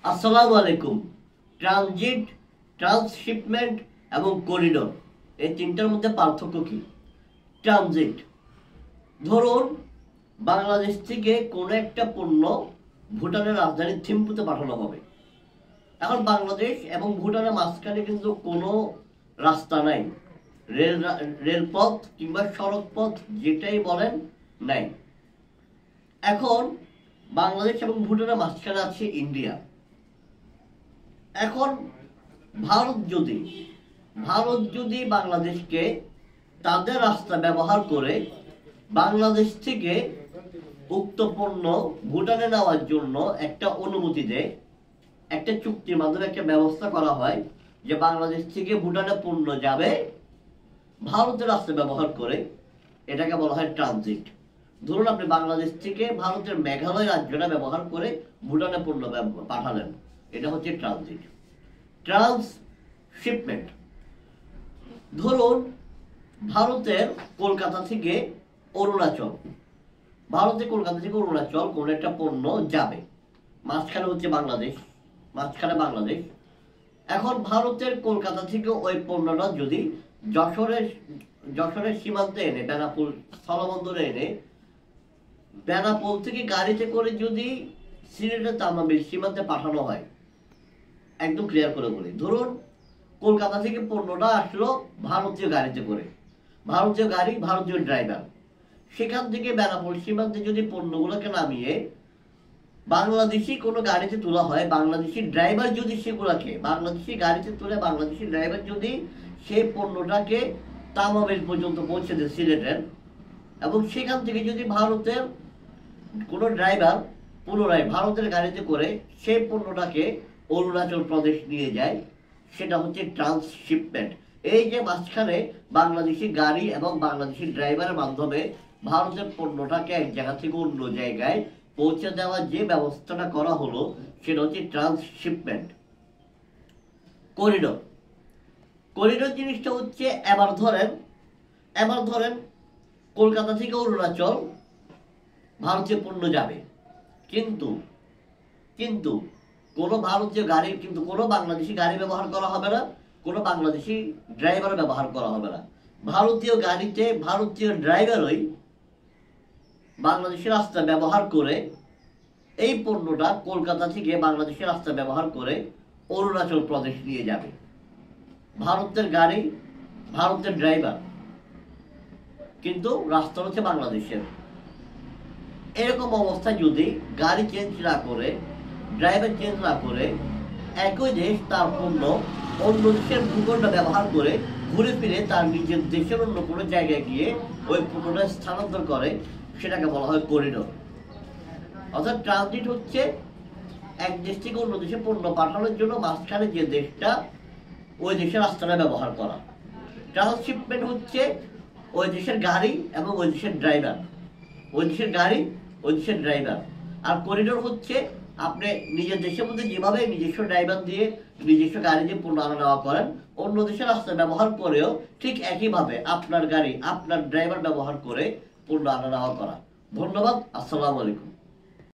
আসসালামু আলাইকুম। Transit, transshipment এবং করিডোর, এই তিনটার মধ্যে পার্থক্য কি? ট্রানজিট, ধরুন বাংলাদেশ থেকে কোনো একটা পণ্য ভুটানের রাজধানী থিম্পুতে পাঠানো হবে। এখন বাংলাদেশ এবং ভুটানের মাঝখানে কিন্তু কোনো রাস্তা নাই, রেলপথ কিংবা সড়ক পথ যেটাই বলেন নাই। এখন বাংলাদেশ এবং ভুটানের মাঝখানে আছে ইন্ডিয়া। এখন ভারত যদি বাংলাদেশকে তাদের রাস্তা ব্যবহার করে বাংলাদেশ থেকে উক্ত পণ্য ভুটানে নেওয়ার জন্য একটা অনুমতি দেয়, একটা চুক্তির মাধ্যমে একটা ব্যবস্থা করা হয় যে বাংলাদেশ থেকে ভুটানে পণ্য যাবে ভারতের রাস্তা ব্যবহার করে, এটাকে বলা হয় ট্রানজিট। ধরুন আপনি বাংলাদেশ থেকে ভারতের মেঘালয় রাজ্যটা ব্যবহার করে ভুটানে পণ্য পাঠালেন, এটা হচ্ছে ট্রানজিট। ট্রান্সশিপমেন্ট, ধরুন ভারতের কলকাতা থেকে অরুণাচল কোন একটা পণ্য যাবে, মাঝখানে হচ্ছে বাংলাদেশ। এখন ভারতের কলকাতা থেকে ওই পণ্যটা যদি যশোরের সীমান্তে এনে বেনাপোল স্থলবন্দরে এনে বেনাপোল থেকে গাড়িতে করে যদি সিলেটের তামাবিল সীমান্তে পাঠানো হয়, একদম ক্লিয়ার করে বলি, ধরুন কলকাতা থেকে পণ্যটা আসলো ভারতীয় গাড়িতে করে, ভারতীয় ড্রাইভার, সেখান থেকে বেনাপোল সীমান্তে যদি পণ্যগুলোকে নামিয়ে বাংলাদেশি কোনো গাড়িতে তোলা হয়, বাংলাদেশি ড্রাইভার যদি সেগুলোকে বাংলাদেশি গাড়িতে তুলে বাংলাদেশি ড্রাইভার যদি সেই পণ্যটাকে তামাবিল পর্যন্ত পৌঁছে দেয় সিলেটের, এবং সেখান থেকে যদি ভারতের কোনো ড্রাইভার পুনরায় ভারতের গাড়িতে করে সেই পণ্যটাকে অরুণাচল প্রদেশ নিয়ে যায়, সেটা হচ্ছে ট্রান্সশিপমেন্ট। এই যে মাঝখানে বাংলাদেশি গাড়ি এবং বাংলাদেশি ড্রাইভারের মাধ্যমে ভারতের পণ্যটাকে এক জায়গা থেকে অন্য জায়গায় পৌঁছে দেওয়ার যে ব্যবস্থাটা করা হলো, সেটা হচ্ছে ট্রান্সশিপমেন্ট। করিডোর জিনিসটা হচ্ছে, এবার ধরেন কলকাতা থেকে অরুণাচল ভারতীয় পণ্য যাবে, কিন্তু কোনো ভারতীয় গাড়ি, কিন্তু কোনো বাংলাদেশি গাড়ি ব্যবহার করা হবে না, কোনো বাংলাদেশি ড্রাইভার ব্যবহার করা হবে না। ভারতীয় গাড়িতে ভারতীয় ড্রাইভারই বাংলাদেশের রাস্তা ব্যবহার করে এই পণ্যটা কলকাতা থেকে বাংলাদেশের রাস্তা ব্যবহার করে অরুণাচল প্রদেশ নিয়ে যাবে। ভারতের গাড়ি, ভারতের ড্রাইভার, কিন্তু রাস্তা হচ্ছে বাংলাদেশের। এরকম অবস্থায় যদি গাড়ি চেঞ্জ না করে, ড্রাইভার চেঞ্জ না করে, একই দেশ তার পণ্য অন্য দেশের ভূখণ্ড ব্যবহার করে ঘুরে ফিরে তার নিজের দেশের অন্য কোনো জায়গায় গিয়ে ওই পণ্যটা স্থানান্তর করে, সেটাকে বলা হয় করিডোর। অর্থাৎ ট্রানজিট হচ্ছে এক দেশ থেকে অন্য দেশে পণ্য পাঠানোর জন্য মাঝখানে যে দেশটা, ওই দেশের রাস্তাটা ব্যবহার করা। ট্রান্সশিপমেন্ট হচ্ছে ওই দেশের গাড়ি এবং ওই দেশের ড্রাইভার, আর করিডোর হচ্ছে আপনি নিজের দেশের মধ্যে যেভাবে নিজস্ব ড্রাইভার দিয়ে নিজস্ব গাড়ি দিয়ে পণ্য আনা নেওয়া করেন, অন্য দেশের রাস্তা ব্যবহার করেও ঠিক একইভাবে আপনার গাড়ি, আপনার ড্রাইভার ব্যবহার করে পণ্য আনা নেওয়া করা। ধন্যবাদ। আসসালামু আলাইকুম।